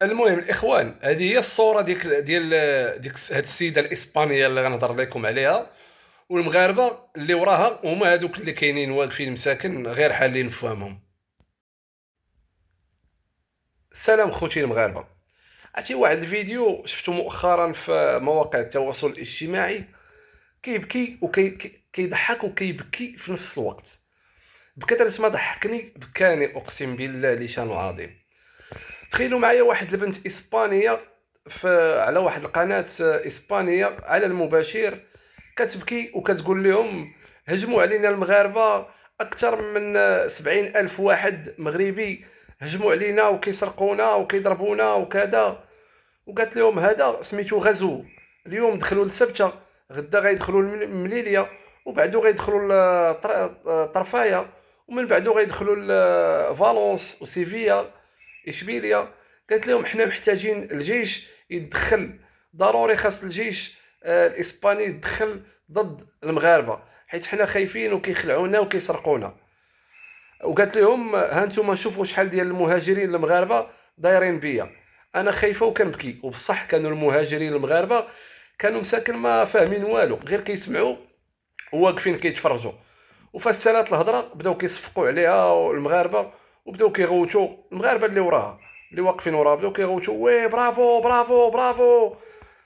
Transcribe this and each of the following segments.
المهم الاخوان، هذه هي الصوره ديك هاد السيده الاسبانيه اللي غنهضر لكم عليها. والمغاربه اللي وراها هما هادوك اللي كاينين واقفين مساكن غير حالين فهمهم. سلام خوتي المغاربه. عرفتي واحد الفيديو شفتو مؤخرا في مواقع التواصل الاجتماعي، كيبكي وكيضحك وكيبكي في نفس الوقت. بكثرة ما ضحكني بكاني اقسم بالله لشان عظيم. تخيلوا معايا واحد البنت اسبانيه على واحد القناه اسبانيه على المباشر، كتبكي وكتقول لهم: هجموا علينا المغاربه، اكثر من 70,000 واحد مغربي هجموا علينا وكيسرقونا وكيضربونا وكذا. وقالت لهم هذا سميتو غزو، اليوم دخلوا لسبته، غدا غيدخلوا المليليه، وبعدو غيدخلوا طرفايه، ومن بعدو غيدخلوا فالونس وسيفيا اشبيليا. قالت لهم حنا محتاجين الجيش يتدخل، ضروري خاص الجيش الاسباني يتدخل ضد المغاربه، حيت حنا خايفين وكيخلعونا وكيسرقونا. وقالت لهم ها انتم شوفوا شحال ديال المهاجرين المغاربه دايرين بيا، انا خايفه وكنبكي. وبصح كانوا المهاجرين المغاربه كانوا مساكن ما فاهمين والو، غير كيسمعوا وواقفين كيتفرجوا. وفسالات الهضره بداو كيصفقوا عليها المغاربه، وبداو كيغوتوا المغاربه اللي وراها، اللي واقفين وراها، بداو كيغوتوا: وي برافو برافو برافو.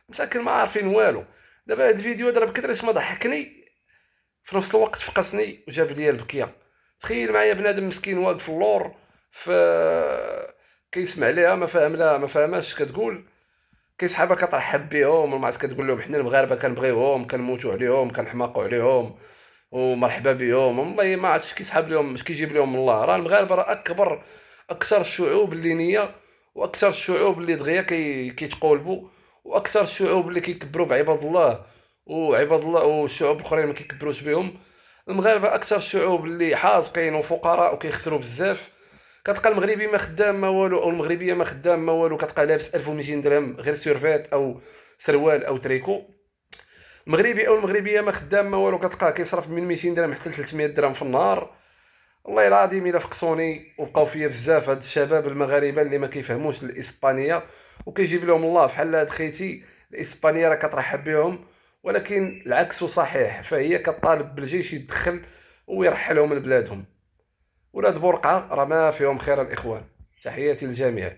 مساكن ما عارفين والو. دابا هاد الفيديو ضرب كثرة ما ضحكني، في نفس الوقت فقسني وجاب لي البكيه. تخيل معايا بنادم مسكين واقف في اللور، في كيسمع ليها ما فاهم لها ما فاهماش كتقول، كيسحابها كترحب بهم، وما عاد كتقول لهم حنا المغاربه كنبغيوهم كنموتوا عليهم كنحماقوا عليهم ومرحبا بهم. والله ما عرفتش كيسحاب لهم اش كيجيب لهم من الله. راه المغاربه راه اكثر الشعوب اللي نيه، واكثر الشعوب اللي دغيا كيتقولبوا، واكثر الشعوب اللي كيكبروا بعباد الله، وعباد الله والشعوب الاخرين ما كيكبروش بهم. المغاربه اكثر الشعوب اللي حازقين وفقراء وكيخسروا بزاف. كتلقى المغربي ما خدام ما والو، او المغربيه ما خدام ما والو، كتلقى لابس 1200 درهم غير سيرفيت او سروال او تريكو. المغربي او المغربيه ما خدام ما والو، كتلقاه كيصرف من 200 درهم حتى ل 300 درهم في النهار. والله العظيم الا فقسوني وبقاو فيا بزاف هاد الشباب المغاربه اللي ما كيفهموش الاسبانيه، وكيجيب لهم الله بحال هاد خيتي. الاسبانيه راه كترحب بهم، ولكن العكس صحيح، فهي كطالب بالجيش يدخل ويرحلهم من بلادهم. ولاد بورقعه راه ما فيهم خير الاخوان. تحياتي للجميع.